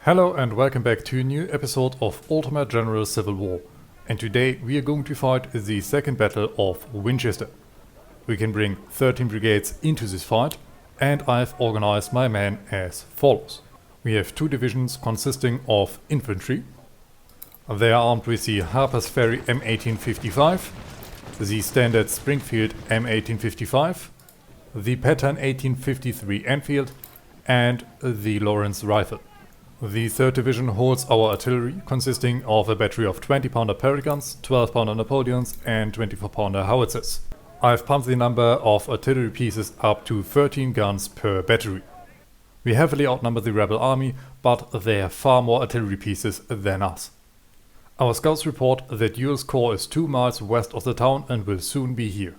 Hello and welcome back to a new episode of Ultimate General Civil War. And today we are going to fight the second battle of Winchester. We can bring 13 brigades into this fight, and I've organized my men as follows. We have two divisions consisting of infantry. They are armed with the Harper's Ferry M1855, the standard Springfield M1855, the Pattern 1853 Enfield, and the Lawrence rifle. The 3rd Division holds our artillery, consisting of a battery of 20-pounder Paragons, 12-pounder Napoleons and 24-pounder howitzers. I've pumped the number of artillery pieces up to 13 guns per battery. We heavily outnumber the rebel army, but they have far more artillery pieces than us. Our scouts report that Ewell's corps is 2 miles west of the town and will soon be here.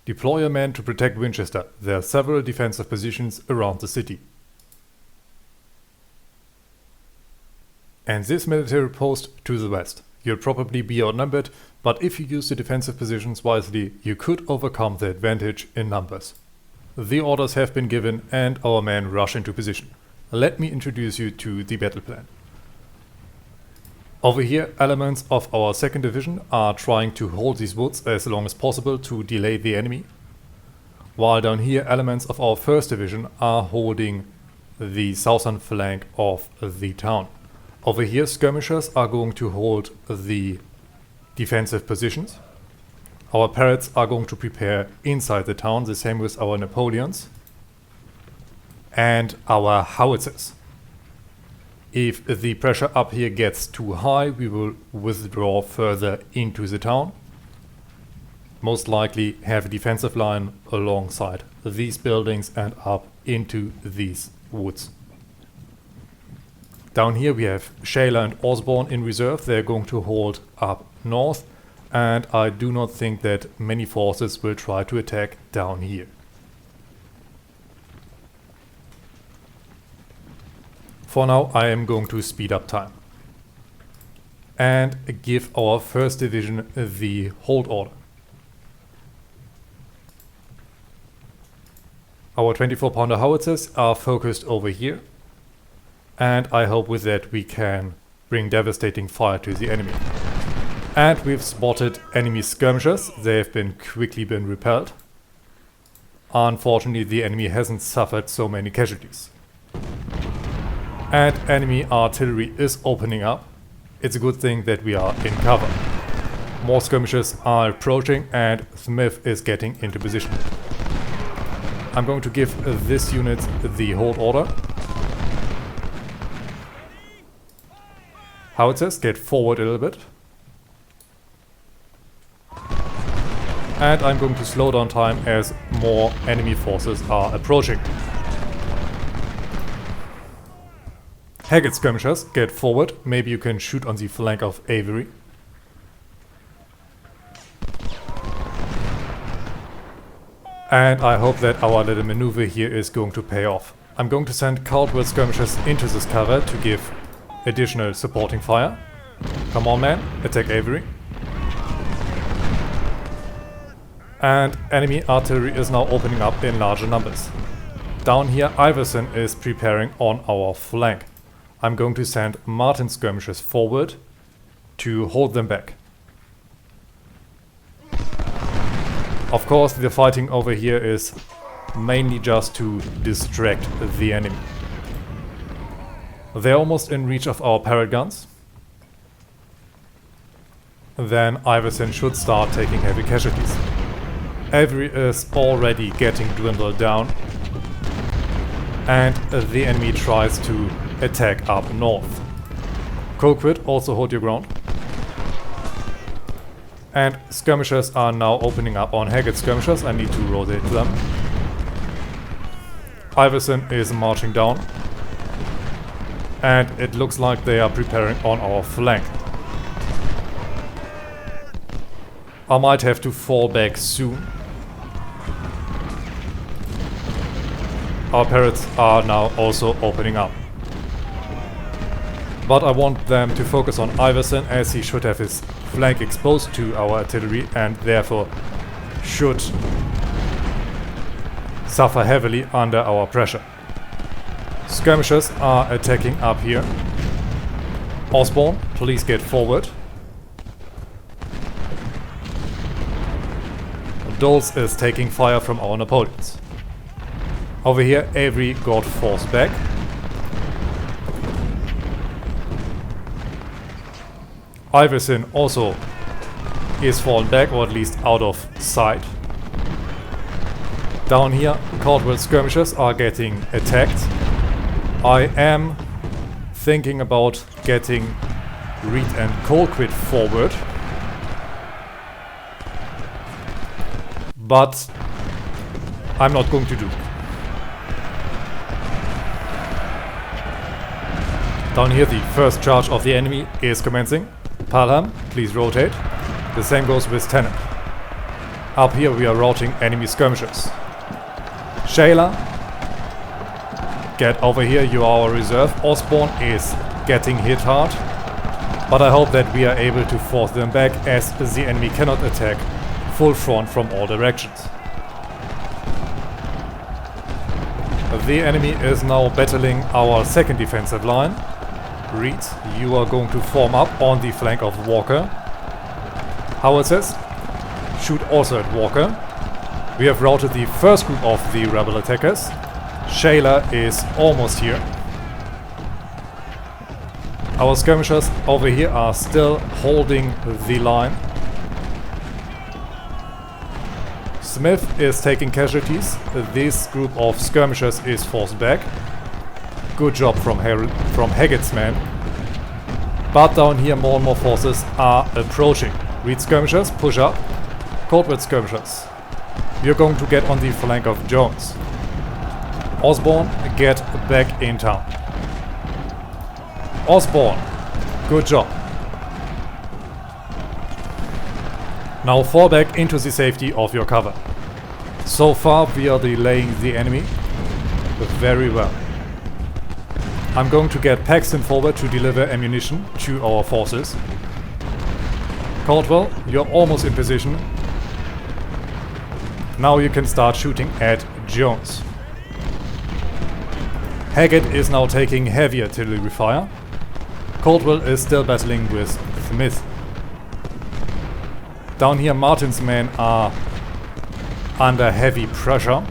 Deploy your men to protect Winchester. There are several defensive positions around the city. And this military post to the west. You'll probably be outnumbered, but if you use the defensive positions wisely, you could overcome the advantage in numbers. The orders have been given and our men rush into position. Let me introduce you to the battle plan. Over here, elements of our 2nd Division are trying to hold these woods as long as possible to delay the enemy, while down here elements of our 1st Division are holding the southern flank of the town. Over here, skirmishers are going to hold the defensive positions. Our parrots are going to prepare inside the town, the same with our Napoleons and our howitzers. If the pressure up here gets too high, we will withdraw further into the town. Most likely have a defensive line alongside these buildings and up into these woods. Down here we have Shaler and Osborne in reserve. They're going to hold up north, and I do not think that many forces will try to attack down here. For now, I am going to speed up time and give our 1st Division the hold order. Our 24-pounder howitzers are focused over here, and I hope with that we can bring devastating fire to the enemy. And we've spotted enemy skirmishers. They have quickly been repelled. Unfortunately, the enemy hasn't suffered so many casualties. And enemy artillery is opening up. It's a good thing that we are in cover. More skirmishers are approaching and Smith is getting into position. I'm going to give this unit the hold order. Howitzers, get forward a little bit. And I'm going to slow down time as more enemy forces are approaching. Haggard skirmishers, get forward. Maybe you can shoot on the flank of Avery. And I hope that our little maneuver here is going to pay off. I'm going to send Caldwell skirmishers into this cover to give additional supporting fire. Come on, man, attack Avery. And enemy artillery is now opening up in larger numbers. Down here, Iverson is preparing on our flank. I'm going to send Martin skirmishers forward to hold them back. Of course, the fighting over here is mainly just to distract the enemy. They're almost in reach of our parrot guns. Then Iverson should start taking heavy casualties. Avery is already getting dwindled down, and the enemy tries to attack up north. Colquitt, also hold your ground. And skirmishers are now opening up on Haggard skirmishers. I need to rotate them. Iverson is marching down. And it looks like they are preparing on our flank. I might have to fall back soon. Our parrots are now also opening up. But I want them to focus on Iverson, as he should have his flank exposed to our artillery and therefore should suffer heavily under our pressure. Skirmishers are attacking up here. Osborne, please get forward. Doles is taking fire from our Napoleons. Over here, Avery got forced back. Iverson also is fallen back, or at least out of sight. Down here, Caldwell skirmishers are getting attacked. I am thinking about getting Reed and Colquitt forward, but I'm not going to do it. Down here, the first charge of the enemy is commencing. Palham, please rotate. The same goes with Tennant. Up here we are routing enemy skirmishers. Shayla, get over here, you are our reserve. Osborne is getting hit hard, but I hope that we are able to force them back, as the enemy cannot attack full front from all directions. The enemy is now battling our second defensive line. Reed, you are going to form up on the flank of Walker. Howitzers, shoot also at Walker. We have routed the first group of the rebel attackers. Shayla is almost here. Our skirmishers over here are still holding the line. Smith is taking casualties. This group of skirmishers is forced back. Good job from Haggett's men. But down here more and more forces are approaching. Reed skirmishers, push up. Coldwell skirmishers, you're going to get on the flank of Jones. Osborne, get back in town. Osborne, good job. Now fall back into the safety of your cover. So far we are delaying the enemy very well. I'm going to get Paxton forward to deliver ammunition to our forces. Caldwell, you're almost in position. Now you can start shooting at Jones. Haggett is now taking heavy artillery fire. Caldwell is still battling with Smith. Down here Martin's men are under heavy pressure.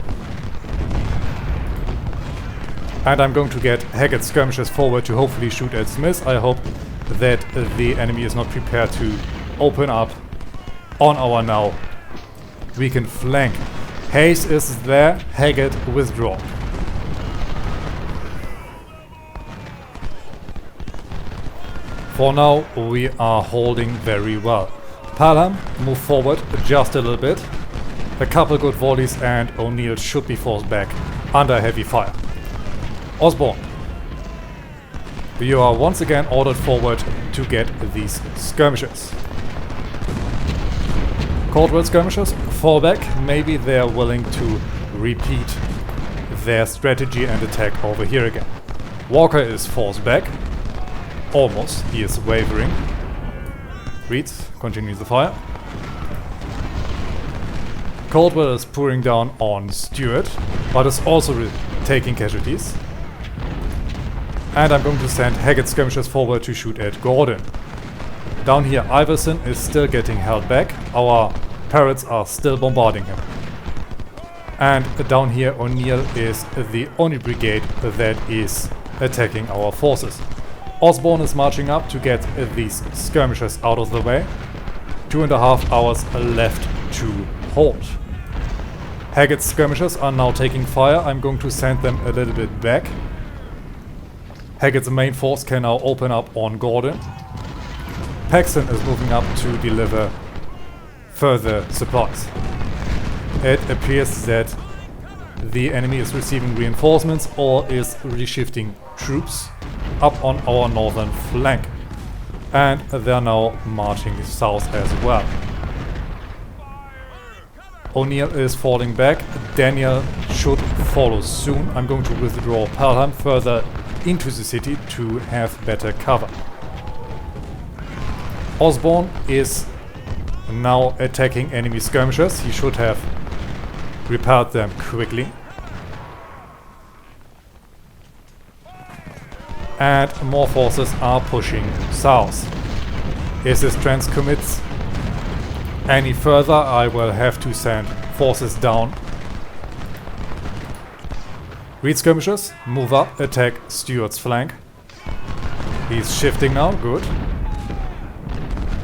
And I'm going to get Haggett's skirmishers forward to hopefully shoot at Smith. I hope that the enemy is not prepared to open up on our now weakened flank. Hayes is there. Haggett, withdraw. For now we are holding very well. Palham, move forward just a little bit. A couple good volleys and O'Neill should be forced back under heavy fire. Osborne, you are once again ordered forward to get these skirmishers. Caldwell skirmishers, fall back. Maybe they're willing to repeat their strategy and attack over here again. Walker is forced back. Almost. He is wavering. Reed, continue the fire. Caldwell is pouring down on Stewart, but is also taking casualties. And I'm going to send Haggett skirmishers forward to shoot at Gordon. Down here Iverson is still getting held back. Our parrots are still bombarding him. And down here O'Neill is the only brigade that is attacking our forces. Osborne is marching up to get these skirmishers out of the way. 2.5 hours left to hold. Haggett's skirmishers are now taking fire. I'm going to send them a little bit back. Haggett's main force can now open up on Gordon. Paxton is moving up to deliver further supplies. It appears that the enemy is receiving reinforcements or is reshifting troops up on our northern flank. And they're now marching south as well. O'Neill is falling back. Daniel should follow soon. I'm going to withdraw Pelham further into the city to have better cover. Osborne is now attacking enemy skirmishers. He should have repelled them quickly. and more forces are pushing south. If this trend commits any further, I will have to send forces down. Reed skirmishers, move up, attack Stuart's flank. He's shifting now, good.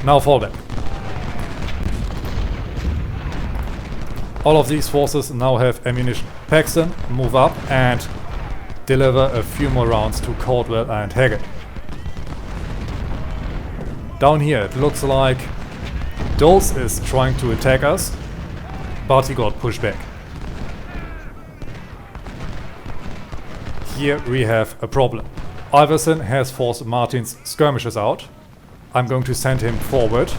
Now fall back. All of these forces now have ammunition. Paxton, move up and deliver a few more rounds to Caldwell and Haggett. Down here it looks like Dulce is trying to attack us, but he got pushed back. Here we have a problem. Iverson has forced Martin's skirmishers out. I'm going to send him forward.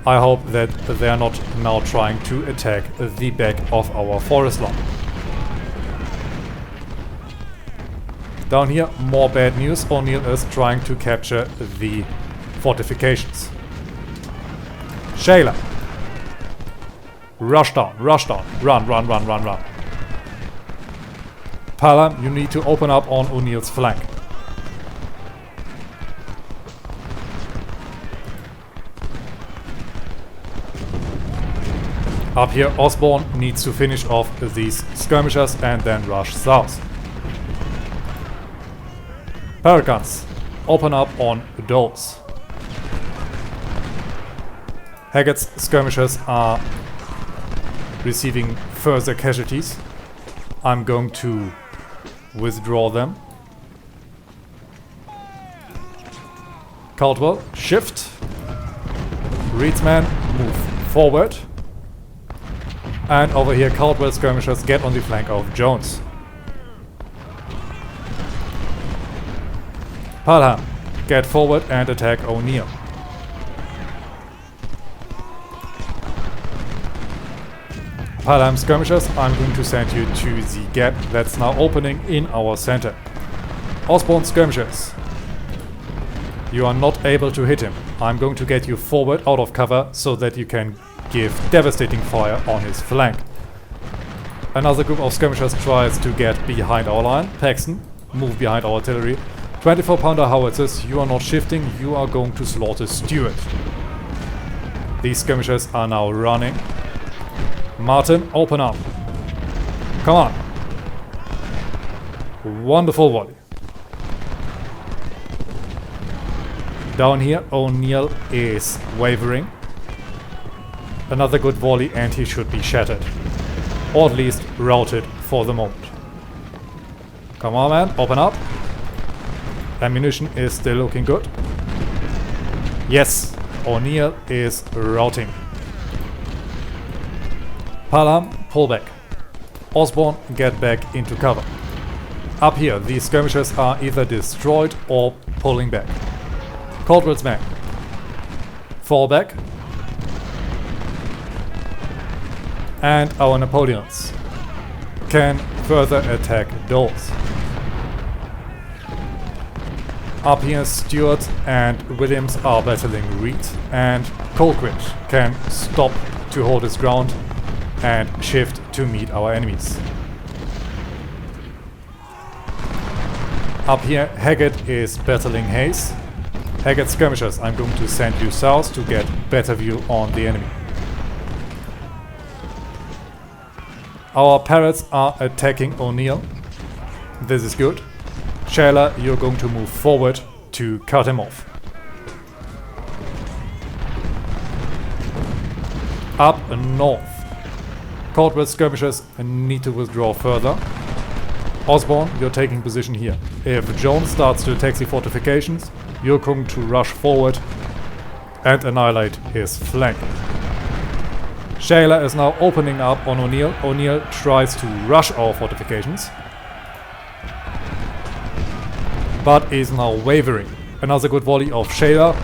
I hope that they are not now trying to attack the back of our forest line. Down here, more bad news. O'Neill is trying to capture the fortifications. Shayla. Rush down, run, run, run, run, run. Palam, you need to open up on O'Neill's flank. Up here, Osborne needs to finish off these skirmishers and then rush south. Paragons, open up on Dulce. Haggett's skirmishers are receiving further casualties. I'm going to withdraw them. Caldwell, shift. Reed's men, move forward. And over here, Caldwell skirmishers get on the flank of Jones. Palham, get forward and attack O'Neill. Palham skirmishers, I'm going to send you to the gap that's now opening in our center. Osborne skirmishers, you are not able to hit him. I'm going to get you forward out of cover so that you can give devastating fire on his flank. Another group of skirmishers tries to get behind our line. Paxton, move behind our artillery. 24-pounder howitzers, you are not shifting, you are going to slaughter Stuart. These skirmishers are now running. Martin, open up. Come on. Wonderful volley. Down here, O'Neill is wavering. Another good volley and he should be shattered. Or at least routed for the moment. Come on, man, open up. Ammunition is still looking good. Yes, O'Neill is routing. Palham, pull back. Osborne, get back into cover. Up here, these skirmishers are either destroyed or pulling back. Caldwell's men, fall back. And our Napoleons can further attack Dulce. Up here, Stuart and Williams are battling Reed, and Colquitt can stop to hold his ground and shift to meet our enemies. Up here, Haggett is battling Hayes. Haggett skirmishers, I'm going to send you south to get better view on the enemy. Our parrots are attacking O'Neill. This is good. Shayla, you're going to move forward to cut him off. Up north. Caldwell skirmishers need to withdraw further. Osborne, you're taking position here. If Jones starts to attack the fortifications, you're going to rush forward and annihilate his flank. Shayla is now opening up on O'Neill. O'Neill tries to rush our fortifications, but is now wavering. Another good volley of Shayla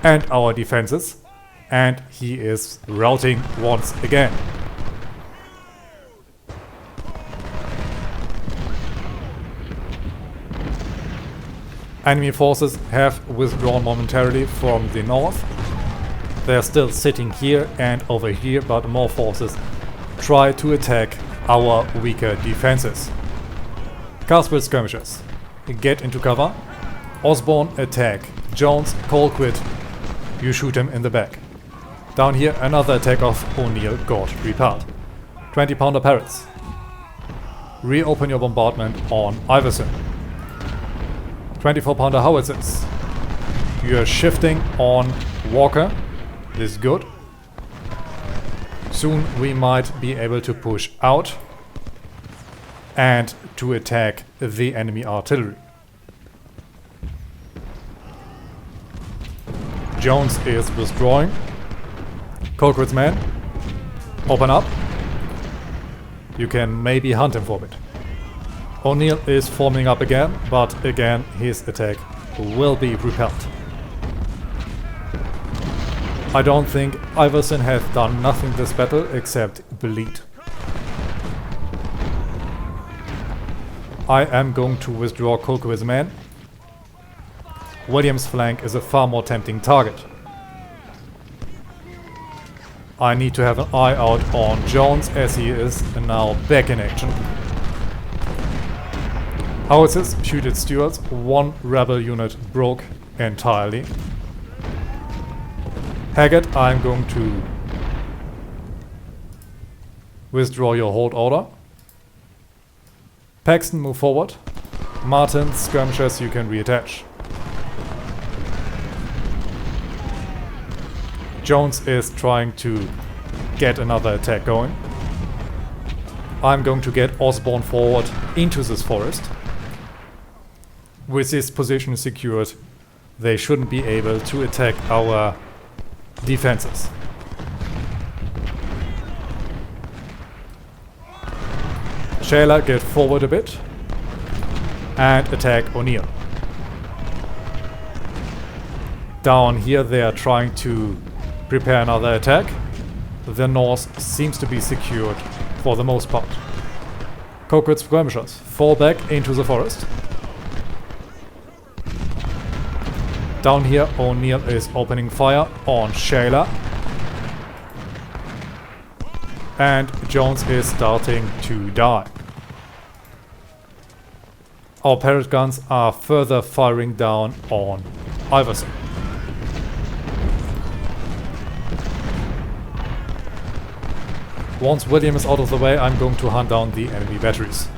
and our defenses, and he is routing once again. Enemy forces have withdrawn momentarily from the north. They are still sitting here and over here, but more forces try to attack our weaker defenses. Caswell skirmishers, get into cover. Osborne, attack. Jones, Colquitt, you shoot him in the back. Down here, another attack of O'Neill got repelled. 20-pounder parrots. Reopen your bombardment on Iverson. 24-pounder howitzers. You're shifting on Walker. This is good. Soon we might be able to push out and to attack the enemy artillery. Jones is withdrawing. Colquitt's men, open up. You can maybe hunt him for a bit. O'Neill is forming up again, but again his attack will be repelled. I don't think Iverson has done nothing this battle except bleed. I am going to withdraw Colquitt's men. Williams' flank is a far more tempting target. I need to have an eye out on Jones as he is now back in action. Howitzers shoot at Stuarts. One rebel unit broke entirely. Haggett, I'm going to withdraw your hold order. Paxton, move forward. Martin, skirmishers, you can reattach. Jones is trying to get another attack going. I'm going to get Osborne forward into this forest. With this position secured, they shouldn't be able to attack our defenses. Shayla, get forward a bit and attack O'Neill. Down here they are trying to prepare another attack. The north seems to be secured for the most part. Colquitt's skirmishers fall back into the forest. Down here O'Neill is opening fire on Shayla. And Jones is starting to die. Our parrot guns are further firing down on Iverson. Once William is out of the way, I'm going to hunt down the enemy batteries.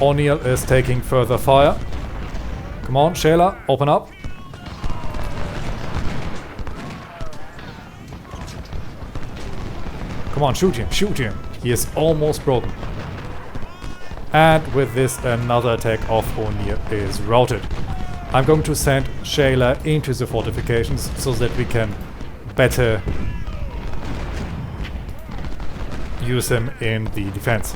O'Neill is taking further fire. Come on, Shayla, open up. Come on, shoot him, shoot him. He is almost broken. And with this, another attack of O'Neill is routed. I'm going to send Shayla into the fortifications so that we can better use him in the defense.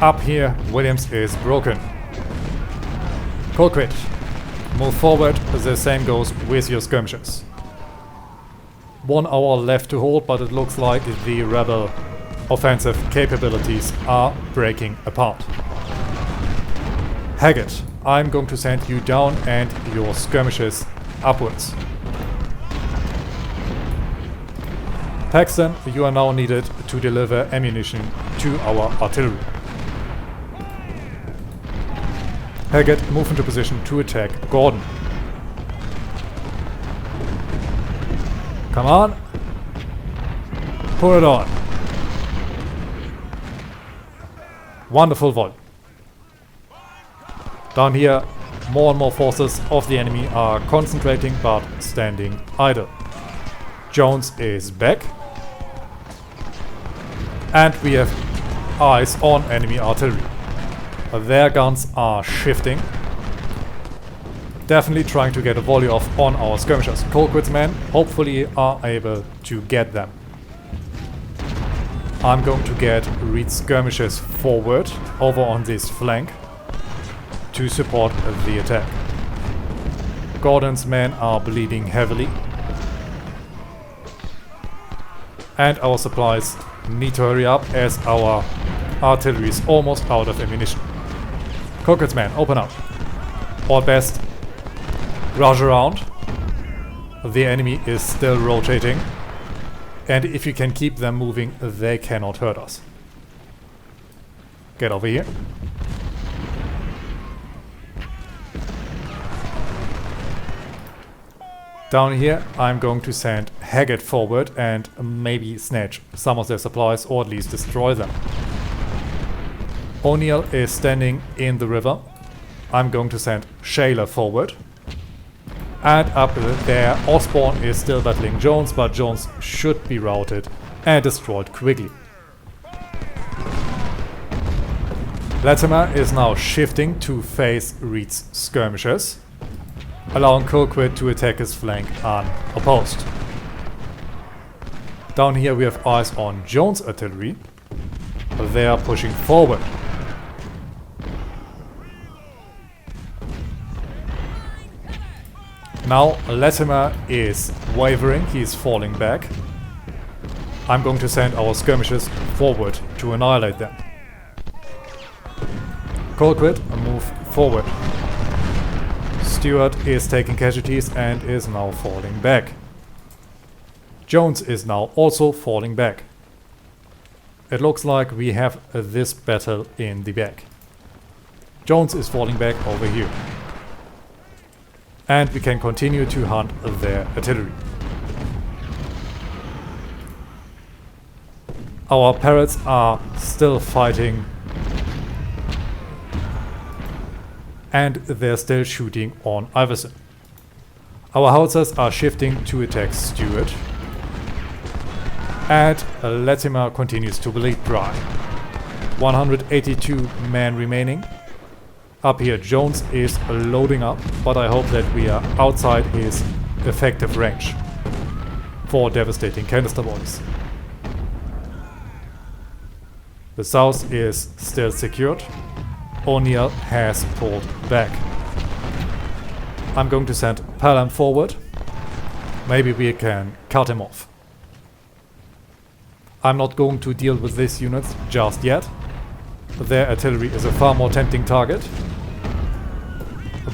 Up here, Williams is broken. Colquitt, move forward. The same goes with your skirmishers. 1 hour left to hold, but it looks like the rebel offensive capabilities are breaking apart. Haggett, I'm going to send you down and your skirmishers upwards. Paxton, you are now needed to deliver ammunition to our artillery. Haggett, move into position to attack Gordon. Come on. Pull it on. Wonderful volley. Down here, more and more forces of the enemy are concentrating but standing idle. Jones is back. And we have eyes on enemy artillery. Their guns are shifting. Definitely trying to get a volley off on our skirmishers. Colquitt's men hopefully are able to get them. I'm going to get Reed's skirmishers forward over on this flank to support the attack. Gordon's men are bleeding heavily. And our supplies need to hurry up as our artillery is almost out of ammunition. Colquitt's men, open up. Or best, rush around. The enemy is still rotating. And if you can keep them moving, they cannot hurt us. Get over here. Down here I'm going to send Haggett forward and maybe snatch some of their supplies or at least destroy them. O'Neill is standing in the river. I'm going to send Shayla forward. And up there Osborne is still battling Jones, but Jones should be routed and destroyed quickly. Latimer is now shifting to face Reed's skirmishers, allowing Colquitt to attack his flank unopposed. Down here we have eyes on Jones' artillery. They are pushing forward. Now Latimer is wavering, he is falling back. I'm going to send our skirmishers forward to annihilate them. Colquitt, move forward. Stewart is taking casualties and is now falling back. Jones is now also falling back. It looks like we have this battle in the bag. Jones is falling back over here. And we can continue to hunt their artillery. Our parrots are still fighting. And they're still shooting on Iverson. Our howitzers are shifting to attack Stewart. And Latimer continues to bleed dry. 182 men remaining. Up here Jones is loading up, but I hope that we are outside his effective range for devastating canister volleys. The south is still secured. O'Neill has pulled back. I'm going to send Pelham forward. Maybe we can cut him off. I'm not going to deal with these units just yet. Their artillery is a far more tempting target.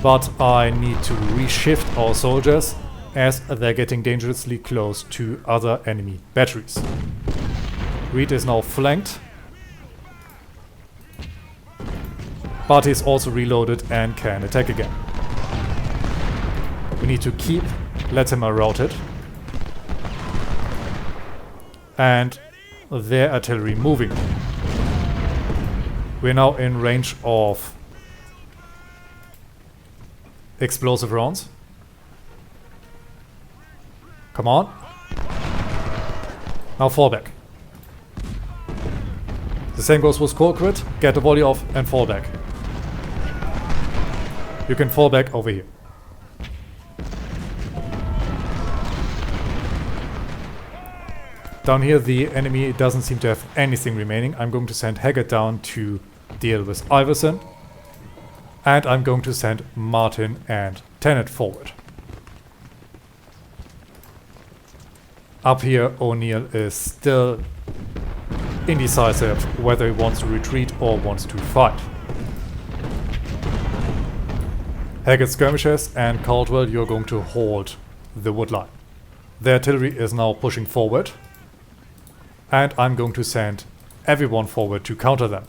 But I need to reshift our soldiers as they're getting dangerously close to other enemy batteries. Reed is now flanked. But he's also reloaded and can attack again. We need to keep Latimer routed. And their artillery moving. We're now in range of explosive rounds. Come on. Now fall back. The same goes with Colquitt. Get the volley off and fall back. You can fall back over here. Down here the enemy doesn't seem to have anything remaining. I'm going to send Haggett down to deal with Iverson. And I'm going to send Martin and Tennant forward. Up here O'Neill is still indecisive whether he wants to retreat or wants to fight. Haggett skirmishers and Caldwell, you're going to hold the wood line. The artillery is now pushing forward. And I'm going to send everyone forward to counter them.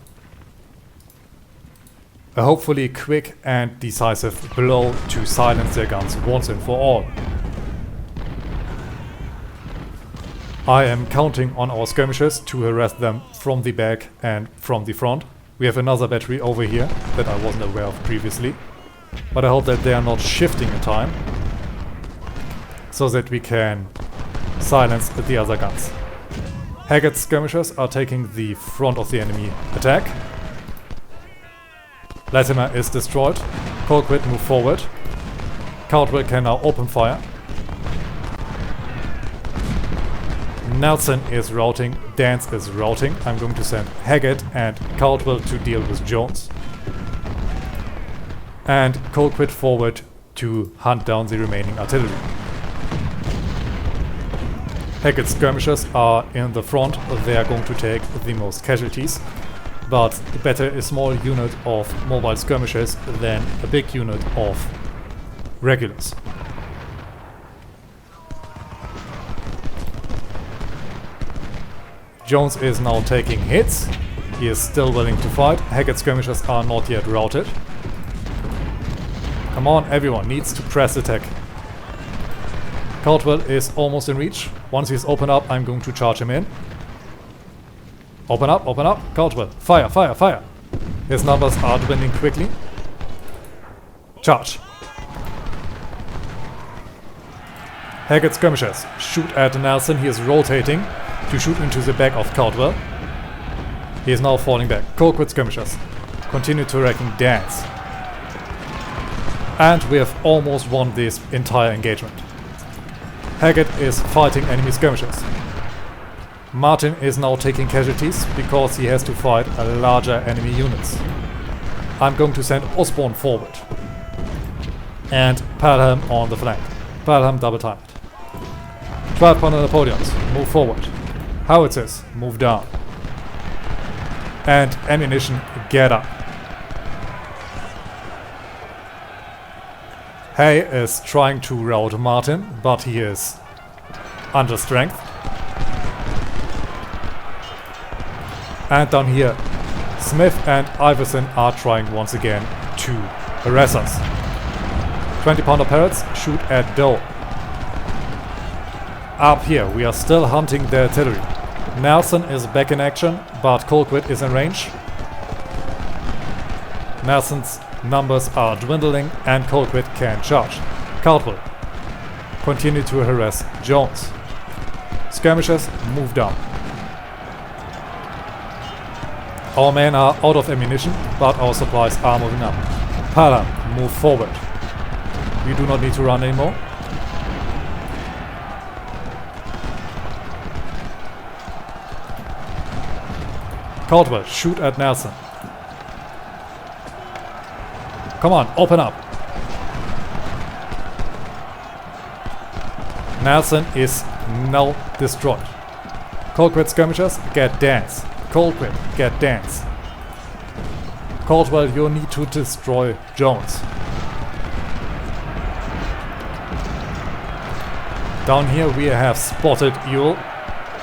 A hopefully quick and decisive blow to silence their guns once and for all. I am counting on our skirmishers to harass them from the back and from the front. We have another battery over here that I wasn't aware of previously. But I hope that they are not shifting in time, so that we can silence the other guns. Haggett's skirmishers are taking the front of the enemy attack. Latimer is destroyed. Colquitt move forward. Caldwell can now open fire. Nelson is routing. Dance is routing. I'm going to send Haggett and Caldwell to deal with Jones. And Colquitt forward to hunt down the remaining artillery. Haggett's skirmishers are in the front. They are going to take the most casualties. But better a small unit of mobile skirmishers than a big unit of regulars. Jones is now taking hits. He is still willing to fight. Haggett's skirmishers are not yet routed. Come on, everyone needs to press attack. Caldwell is almost in reach. Once he's opened up, I'm going to charge him in. Open up, Caldwell. Fire, fire, fire. His numbers are dwindling quickly. Charge. Haggett skirmishers. Shoot at Nelson. He is rotating to shoot into the back of Caldwell. He is now falling back. Colquitt skirmishers. Continue to wrecking Dance. And we have almost won this entire engagement. Haggett is fighting enemy skirmishers. Martin is now taking casualties because he has to fight larger enemy units. I'm going to send Osborne forward. And Pelham on the flank. Pelham double timed. 12-pounder Napoleons, move forward. Howitzers, move down. And ammunition, get up. Hay is trying to rout Martin, but he is under strength. And down here, Smith and Iverson are trying once again to harass us. 20-pounder Parrots shoot at Dole. Up here, we are still hunting the artillery. Nelson is back in action, but Colquitt is in range. Nelson's numbers are dwindling and Colquitt can charge. Caldwell, continue to harass Jones. Skirmishers, move down. Our men are out of ammunition, but our supplies are moving up. Pelham, move forward. We do not need to run anymore. Caldwell, shoot at Nelson. Come on, open up. Nelson is now destroyed. Colquitt skirmishers, get Dance. Colquitt, get Dance. Caldwell, you need to destroy Jones. Down here we have spotted Ewell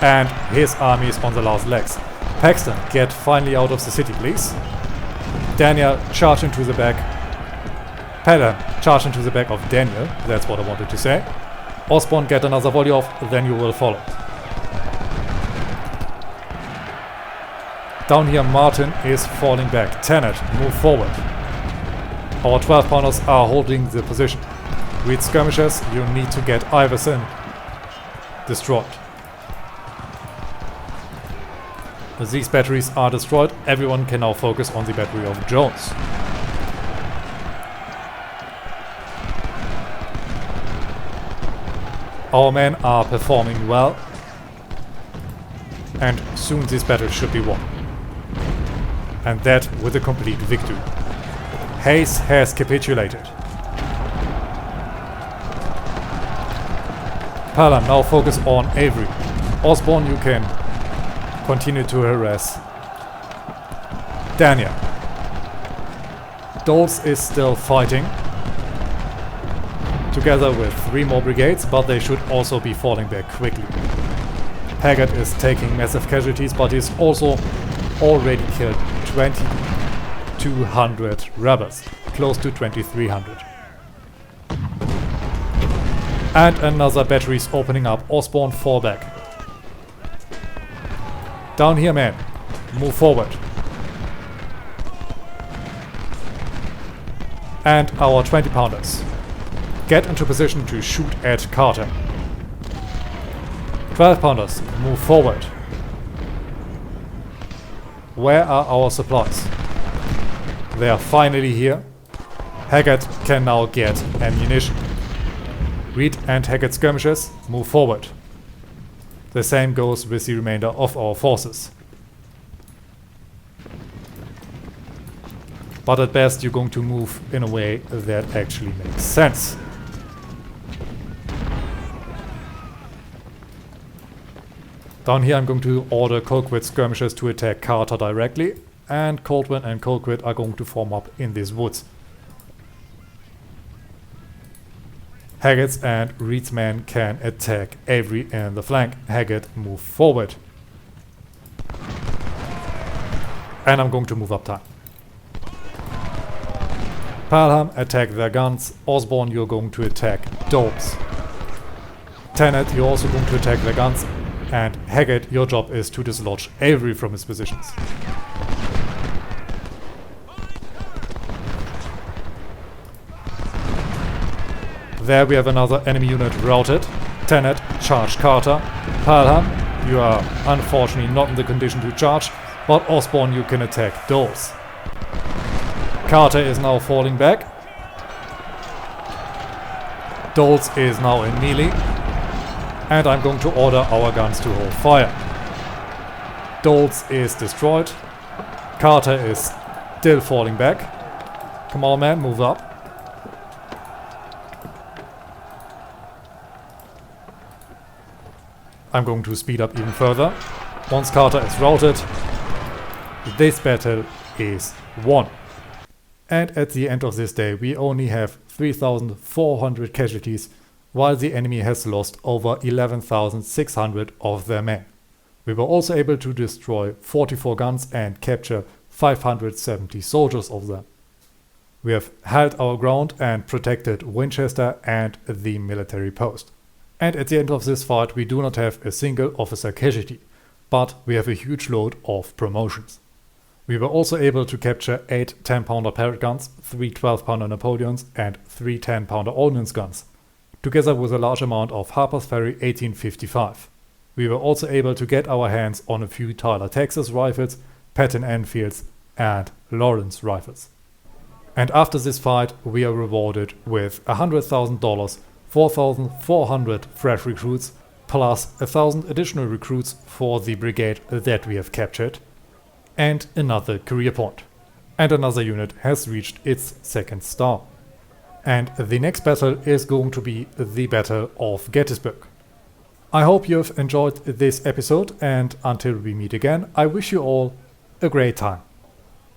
and his army is on the last legs. Paxton, get finally out of the city, please. Daniel, charge into the back. Pelham, charge into the back of Daniel. That's what I wanted to say. Osborne, get another volley off, then you will follow. Down here, Martin is falling back. Tennant, move forward. Our 12-pounders are holding the position. Reed skirmishers, you need to get Iverson destroyed. As these batteries are destroyed, everyone can now focus on the battery of Jones. Our men are performing well, and soon this battle should be won. And that with a complete victory. Hayes has capitulated. Pelham, now focus on Avery. Osborne, you can continue to harass Daniel. Doles is still fighting together with 3 more brigades, but they should also be falling back quickly. Haggard is taking massive casualties, but he's also already killed 2,200 rebels, close to 2,300. And another battery is opening up. Osborne, fall back. Down here, men. Move forward. And our 20-pounders. Get into position to shoot at Carter. 12-pounders, move forward. Where are our supplies? They are finally here. Haggard can now get ammunition. Reed and Haggard skirmishers, move forward. The same goes with the remainder of our forces. But at best you're going to move in a way that actually makes sense. Down here I'm going to order Colquitt skirmishers to attack Carter directly, and Caldwell and Colquitt are going to form up in these woods. Haggett's and Reed's men can attack Avery in the flank. Haggett, move forward. And I'm going to move up time. Pelham, attack their guns. Osborne, you're going to attack Dobbs. Tenet, you're also going to attack their guns. And Haggett, your job is to dislodge Avery from his positions. There we have another enemy unit routed. Tenet, charge Carter. Pelham, you are unfortunately not in the condition to charge, but Osborne, you can attack Doles. Carter is now falling back. Doles is now in melee. And I'm going to order our guns to hold fire. Doles is destroyed. Carter is still falling back. Come on, man, move up. I'm going to speed up even further. Once Carter is routed, this battle is won. And at the end of this day, we only have 3,400 casualties, while the enemy has lost over 11,600 of their men. We were also able to destroy 44 guns and capture 570 soldiers of them. We have held our ground and protected Winchester and the military post. And at the end of this fight, we do not have a single officer casualty, but we have a huge load of promotions. We were also able to capture 8 10-pounder Parrott guns, 3 12-pounder Napoleons and 3 10-pounder ordnance guns, together with a large amount of Harper's Ferry 1855. We were also able to get our hands on a few Tyler Texas rifles, Patton Enfields and Lawrence rifles. And after this fight, we are rewarded with $100,000, 4,400 fresh recruits, plus 1,000 additional recruits for the brigade that we have captured, and another career point. And another unit has reached its 2nd star. And the next battle is going to be the Battle of Gettysburg. I hope you have enjoyed this episode, and until we meet again, I wish you all a great time.